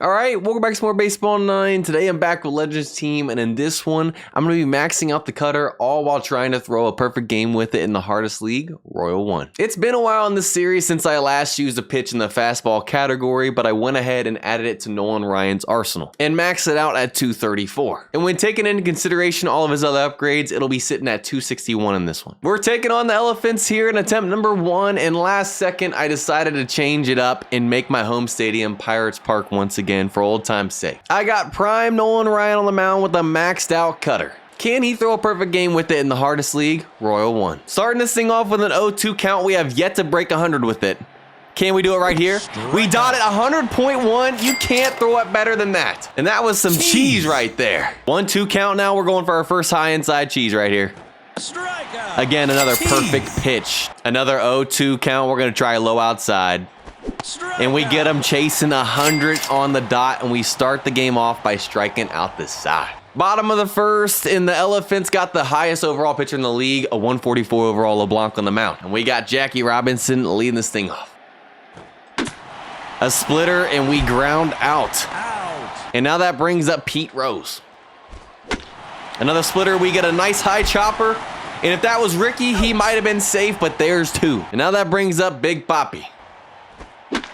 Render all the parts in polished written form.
All right, welcome back to more Baseball 9. Today I'm back with Legends team, and in this one, I'm going to be maxing out the cutter, all while trying to throw a perfect game with it in the hardest league, Royal 1. It's been a while in this series since I last used a pitch in the fastball category, but I went ahead and added it to Nolan Ryan's arsenal, and maxed it out at 234. And when taking into consideration all of his other upgrades, it'll be sitting at 261 in this one. We're taking on the Elephants here in attempt number 1, and last second, I decided to change it up and make my home stadium Pirates Park once again for old time's sake. I got prime Nolan Ryan on the mound with a maxed out cutter. Can he throw a perfect game with it in the hardest league, Royal 1? Starting this thing off with an 0-2 count, we have yet to break 100 with it. Can we do it right here? We dotted 100.1. You can't throw it better than that. And that was some cheese right there. 1-2 count now. We're going for our first high inside cheese right here. Again, another perfect pitch. Another 0-2 count. We're going to try low outside. And we get him chasing 100 on the dot, and we start the game off by striking out the side. Bottom of the first, and the Elephants got the highest overall pitcher in the league, a 144 overall LeBlanc on the mound. And we got Jackie Robinson leading this thing off. A splitter, and we ground out. And now that brings up Pete Rose. Another splitter, we get a nice high chopper. And if that was Ricky, he might have been safe, but there's two. And now that brings up Big Papi.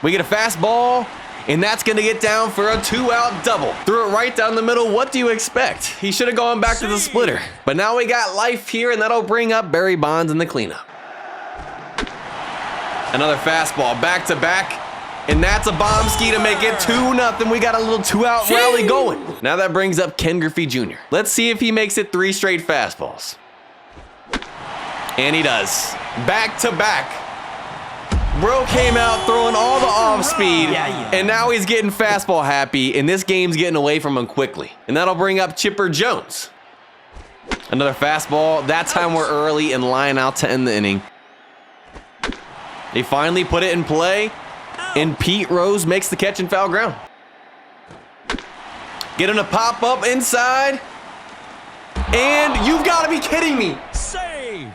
We get a fastball, and that's going to get down for a 2-out double. Threw it right down the middle. What do you expect? He should have gone back to the splitter. But now we got life here, and that'll bring up Barry Bonds in the cleanup. Another fastball, back-to-back, and that's a bombski to make it 2-0. We got a little 2-out rally going. Now that brings up Ken Griffey Jr. Let's see if he makes it 3 straight fastballs. And he does. Back-to-back. Bro came out throwing all the off speed, and now he's getting fastball happy, and this game's getting away from him quickly. And that'll bring up Chipper Jones. Another fastball. That time we're early and line out to end the inning. They finally put it in play, and Pete Rose makes the catch in foul ground. Get him to pop up inside, and you've got to be kidding me. Save.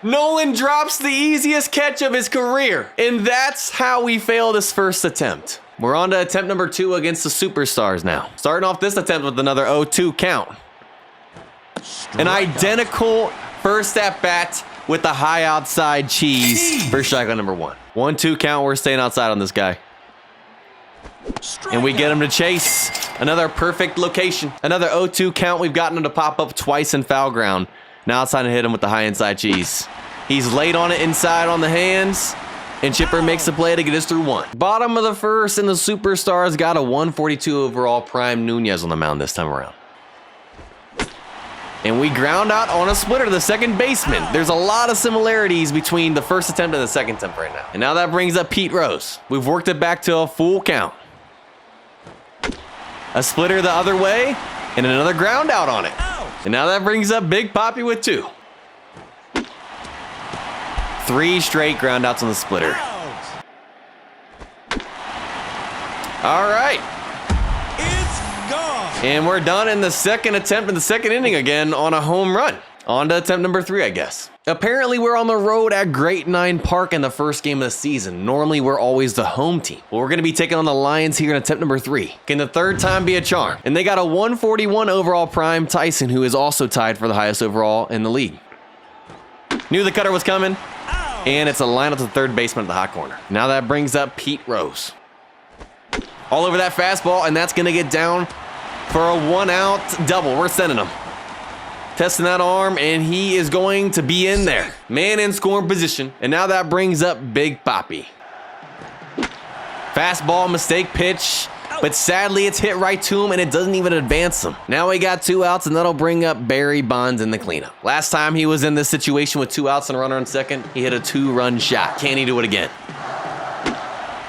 Nolan drops the easiest catch of his career, and that's how we fail this first attempt. We're on to attempt number 2 against the Superstars now. Starting off this attempt with another 0-2 count. An identical first at bat with the high outside cheese for strikeout number 1. 1-2 count, we're staying outside on this guy. And we get him to chase. Another perfect location. Another 0-2 count, we've gotten him to pop up twice in foul ground. Now it's time to hit him with the high inside cheese. He's late on it inside on the hands, and Chipper makes the play to get us through 1. Bottom of the first, and the Superstars got a 142 overall prime Nunez on the mound this time around. And we ground out on a splitter to the second baseman. There's a lot of similarities between the first attempt and the second attempt right now. And now that brings up Pete Rose. We've worked it back to a full count. A splitter the other way, and another ground out on it. And now that brings up Big Papi with 2. 3 straight ground outs on the splitter. All right. It's gone. And we're done in the second attempt in the second inning again on a home run. On to attempt number 3, I guess. Apparently, we're on the road at Great Nine Park in the first game of the season. Normally, we're always the home team. Well, we're going to be taking on the Lions here in attempt number 3. Can the third time be a charm? And they got a 141 overall prime Tyson, who is also tied for the highest overall in the league. Knew the cutter was coming, and it's a line up to the third baseman at the hot corner. Now that brings up Pete Rose. All over that fastball, and that's going to get down for a 1-out double. We're sending him. Testing that arm, and he is going to be in there. Man in scoring position. And now that brings up Big Papi. Fastball, mistake pitch. But sadly, it's hit right to him, and it doesn't even advance him. Now we got 2 outs, and that'll bring up Barry Bonds in the cleanup. Last time he was in this situation with 2 outs and a runner on second, he hit a 2-run shot. Can he do it again?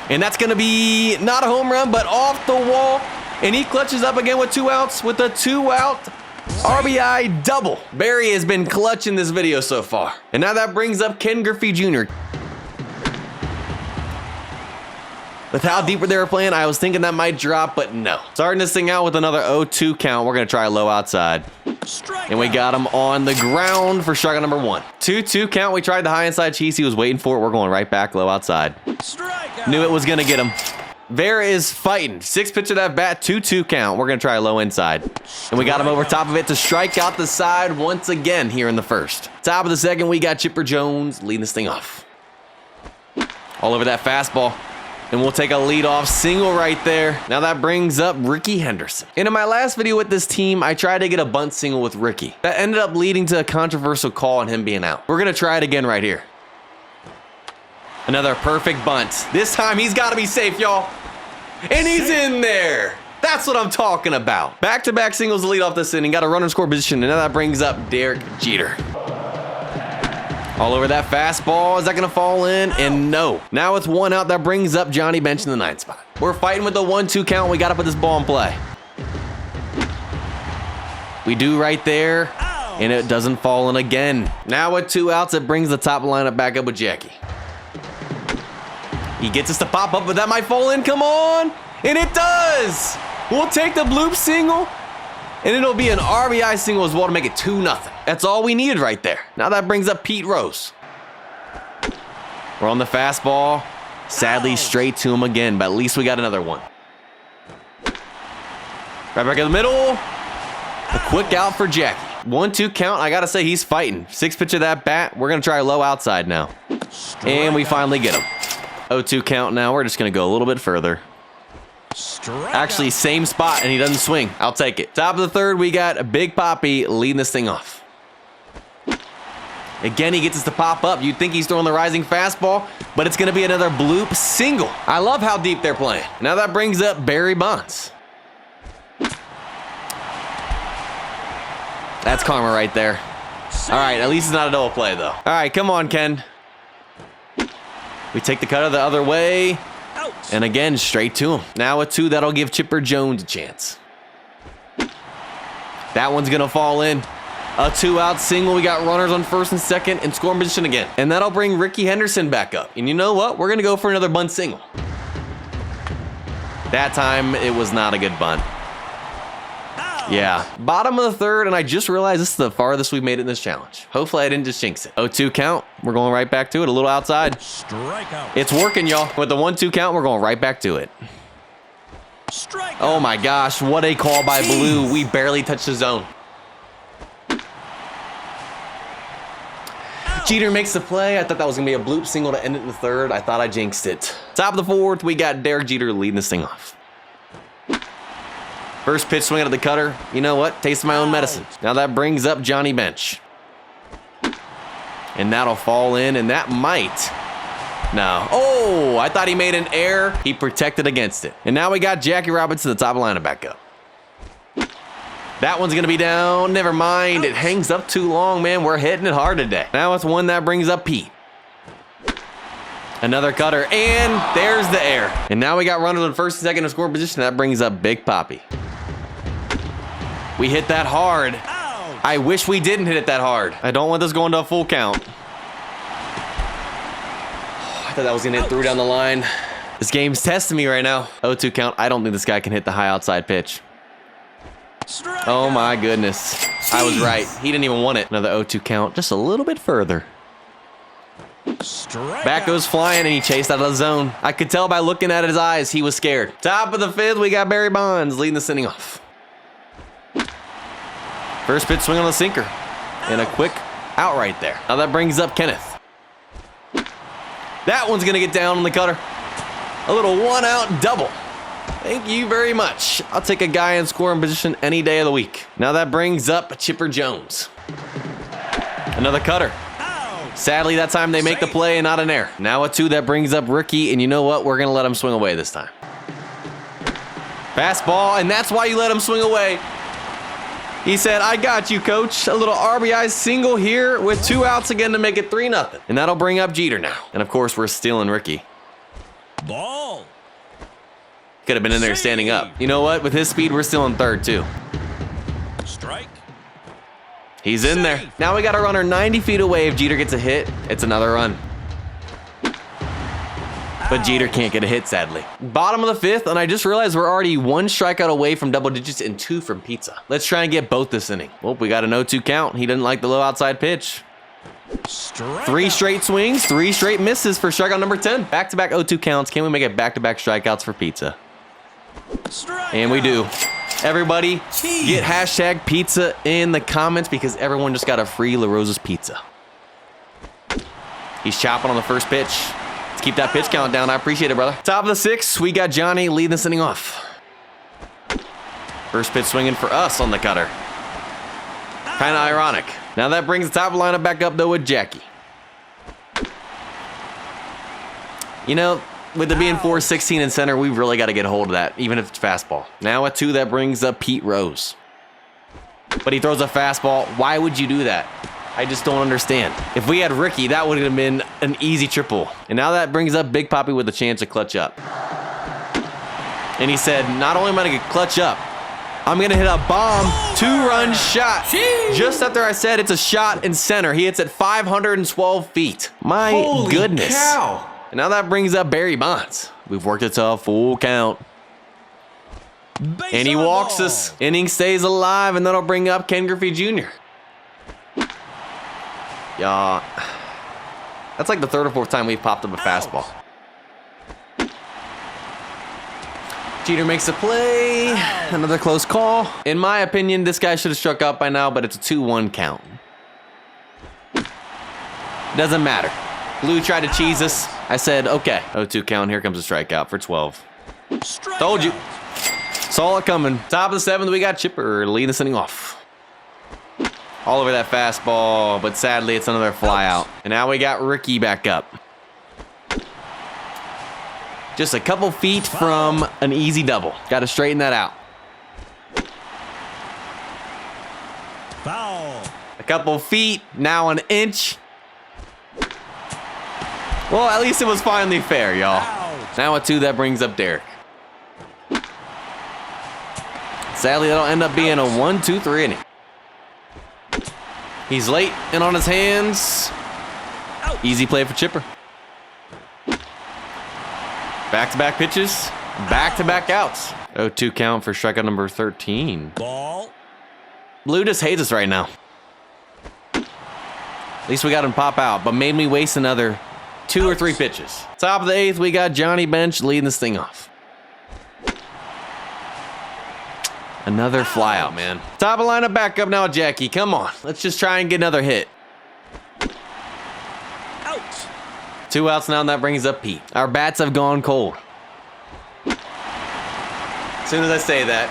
And that's going to be not a home run, but off the wall. And he clutches up again with 2 outs with a 2-out RBI double. Barry has been clutch in this video so far. And now that brings up Ken Griffey Jr. With how deep they were playing, I was thinking that might drop, but no. Starting this thing out with another 0-2 count. We're going to try low outside. And we got him on the ground for strikeout number 1. 2-2 count. We tried the high inside cheese. He was waiting for it. We're going right back low outside. Knew it was going to get him. Vera is fighting. 6 pitch of that bat, 2-2 count. We're going to try a low inside. And we got him over top of it to strike out the side once again here in the first. Top of the second, we got Chipper Jones leading this thing off. All over that fastball. And we'll take a leadoff single right there. Now that brings up Ricky Henderson. And in my last video with this team, I tried to get a bunt single with Ricky. That ended up leading to a controversial call on him being out. We're going to try it again right here. Another perfect bunt. This time he's got to be safe, y'all. And he's in there. That's what I'm talking about. Back-to-back singles to lead off this inning. Got a runner score position. And now that brings up Derek Jeter. All over that fastball. Is that going to fall in? And no. Now with 1 out, that brings up Johnny Bench in the 9th spot. We're fighting with the 1-2 count. We got to put this ball in play. We do right there. And it doesn't fall in again. Now with 2 outs, it brings the top lineup back up with Jackie. He gets us to pop up, but that might fall in. Come on. And it does. We'll take the bloop single. And it'll be an RBI single as well to make it 2-0. That's all we needed right there. Now that brings up Pete Rose. We're on the fastball. Sadly, straight to him again, but at least we got another one. Right back in the middle. A quick out for Jackie. 1-2 count. I got to say, he's fighting. 6 pitch of that bat. We're going to try a low outside now. And we finally get him. 0-2 count now. We're just going to go a little bit further. Actually, same spot, and he doesn't swing. I'll take it. Top of the third, we got Big Papi leading this thing off. Again, he gets us to pop up. You'd think he's throwing the rising fastball, but it's going to be another bloop single. I love how deep they're playing. Now that brings up Barry Bonds. That's karma right there. All right, at least it's not a double play, though. All right, come on, Ken. We take the cutter the other way. And again, straight to him. Now with 2, that'll give Chipper Jones a chance. That one's going to fall in. A 2-out single. We got runners on first and second and scoring position again. And that'll bring Ricky Henderson back up. And you know what? We're going to go for another bunt single. That time, it was not a good bunt. Yeah, bottom of the third, and I just realized this is the farthest we've made it in this challenge. Hopefully I didn't just jinx it. 0-2 count. We're going right back to it. A little outside. Strikeout. It's working, y'all. With the 1-2 count, we're going right back to it. Strikeout. Oh my gosh, what a call by Blue. We barely touched the zone. Jeter makes the play. I thought that was going to be a bloop single to end it in the third. I thought I jinxed it. Top of the fourth, we got Derek Jeter leading this thing off. First pitch swing out of the cutter. You know what? Taste my own medicine. Now that brings up Johnny Bench. And that'll fall in, and that might. No. Oh, I thought he made an error. He protected against it. And now we got Jackie Robinson, the top lineup back up. That one's going to be down. Never mind. It hangs up too long, man. We're hitting it hard today. Now it's 1 that brings up Pete. Another cutter, and there's the error. And now we got runners on first and second in scoring position. That brings up Big Papi. We hit that hard. Ouch. I wish we didn't hit it that hard. I don't want this going to a full count. I thought that was going to hit through down the line. This game's testing me right now. 0-2 count. I don't think this guy can hit the high outside pitch. Strikeout. Oh my goodness. I was right. He didn't even want it. Another 0-2 count. Just a little bit further. Strikeout. Back goes flying, and he chased out of the zone. I could tell by looking at his eyes he was scared. Top of the fifth, we got Barry Bonds leading the inning off. First pitch swing on the sinker. And a quick out right there. Now that brings up Kenneth. That one's going to get down on the cutter. A little 1-out double. Thank you very much. I'll take a guy in scoring position any day of the week. Now that brings up Chipper Jones. Another cutter. Sadly, that time they make the play and not an error. Now a 2 that brings up Ricky, and you know what? We're going to let him swing away this time. Fastball, and that's why you let him swing away. He said, I got you, coach. A little RBI single here with 2 outs again to make it 3-0. And that'll bring up Jeter now. And of course, we're stealing Ricky. Ball. Could have been in there standing up. You know what? With his speed, we're still in third, too. Strike. He's in there. Now we got a runner 90 feet away. If Jeter gets a hit, it's another run. But Jeter can't get a hit, sadly. Bottom of the fifth, and I just realized we're already 1 strikeout away from double digits and 2 from pizza. Let's try and get both this inning. Well, we got an 0-2 count. He didn't like the low outside pitch. Strike. 3 straight swings, 3 straight misses for strikeout number 10. Back-to-back 0-2 counts. Can we make it back-to-back strikeouts for pizza? Strike. And we do. Everybody, get hashtag pizza in the comments because everyone just got a free La Rosa's pizza. He's chopping on the first pitch. Let's keep that pitch count down. I appreciate it, brother. Top of the 6th, we got Johnny leading this inning off. First pitch swinging for us on the cutter. Kind of ironic. Now that brings the top lineup back up, though, with Jackie. You know, with it being 4-16 in center, we really got to get a hold of that, even if it's fastball. Now at 2, that brings up Pete Rose. But he throws a fastball. Why would you do that? I just don't understand. If we had Ricky, that would have been an easy triple. And now that brings up Big Papi with a chance to clutch up. And he said, not only am I going to clutch up, I'm going to hit a bomb 2-run shot. Jeez. Just after I said it's a shot in center, he hits at 512 feet. My Holy goodness. Cow. And now that brings up Barry Bonds. We've worked it to a full count. Base And he on walks ball. us. Inning stays alive, and that'll bring up Ken Griffey Jr. Yeah. That's like the 3rd or 4th time we've popped up a fastball. Jeter makes a play. Another close call. In my opinion, this guy should have struck out by now, but it's a 2-1 count. Doesn't matter. Blue tried to cheese us. I said, okay. 0-2 count. Here comes a strikeout for 12. Strike Told you. out. Saw it coming. Top of the 7th, we got Chipper leading this inning off. All over that fastball, but sadly, it's another fly out. And now we got Ricky back up. Just a couple feet from an easy double. Got to straighten that out. Foul. A couple feet, now an inch. Well, at least it was finally fair, y'all. Out. Now at 2, that brings up Derek. Sadly, that'll end up being a 1-2-3 inning. He's late and on his hands. Easy play for Chipper. Back-to-back pitches, back-to-back outs. 0-2 count for strikeout number 13. Ball. Blue just hates us right now. At least we got him pop out, but made me waste another 2 or 3 pitches. Top of the 8th, we got Johnny Bench leading this thing off. Another fly out, man. Top of lineup back up now, Jackie. Come on. Let's just try and get another hit. Out. 2 outs now, and that brings up Pete. Our bats have gone cold. As soon as I say that,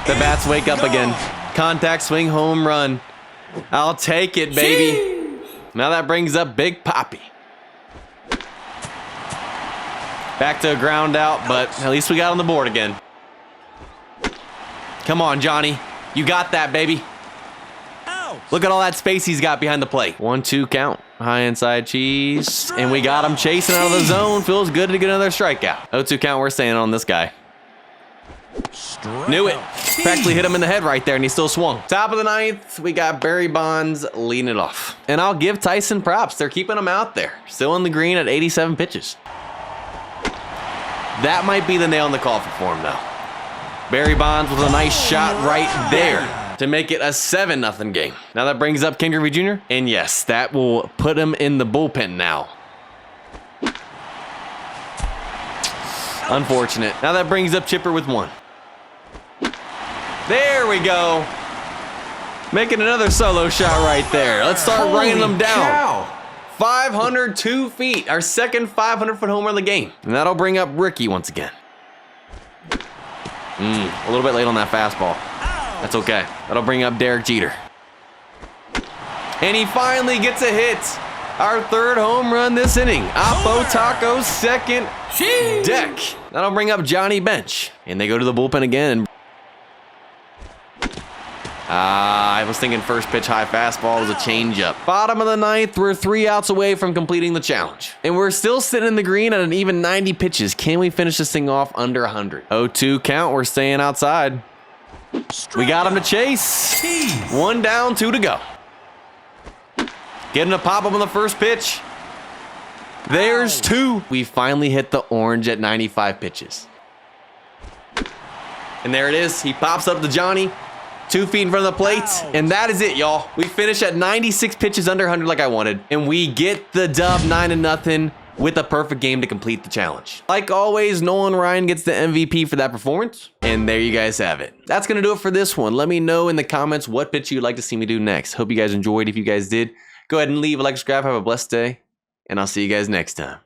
the bats wake up again. Contact swing, home run. I'll take it, baby. Jeez. Now that brings up Big Papi. Back to a ground out, but at least we got on the board again. Come on, Johnny. You got that, baby. Out. Look at all that space he's got behind the plate. 1-2 count. High inside cheese. And we got him chasing out of the zone. Feels good to get another strikeout. 0-2 count. We're staying on this guy. Strike Knew it. out. Practically hit him in the head right there, and he still swung. Top of the 9th, we got Barry Bonds leading it off. And I'll give Tyson props. They're keeping him out there. Still in the green at 87 pitches. That might be the nail in the coffin for him, though. Barry Bonds with a nice shot right there to make it a 7-0 game. Now that brings up Ken Griffey Jr. And yes, that will put him in the bullpen now. Unfortunate. Now that brings up Chipper with 1. There we go. Making another solo shot right there. Let's start writing them down. Cow. 502 feet. Our second 500-foot homer of the game. And that'll bring up Ricky once again. A little bit late on that fastball. That's okay. That'll bring up Derek Jeter. And he finally gets a hit. Our 3rd home run this inning. Oppo Taco's 2nd deck. That'll bring up Johnny Bench. And they go to the bullpen again. I was thinking first pitch high fastball was a changeup. Bottom of the 9th, we're 3 outs away from completing the challenge. And we're still sitting in the green at an even 90 pitches. Can we finish this thing off under 100? 0-2 count, we're staying outside. We got him to chase. Jeez. 1 down, 2 to go. Getting a pop up on the first pitch. There's 2. We finally hit the orange at 95 pitches. And there it is. He pops up to Johnny. 2 feet in front of the plate. Ouch. And that is it, y'all. We finish at 96 pitches under 100 like I wanted. And we get the dub 9-0 with a perfect game to complete the challenge. Like always, Nolan Ryan gets the MVP for that performance. And there you guys have it. That's going to do it for this one. Let me know in the comments what pitch you'd like to see me do next. Hope you guys enjoyed. If you guys did, go ahead and leave a like, subscribe. Have a blessed day. And I'll see you guys next time.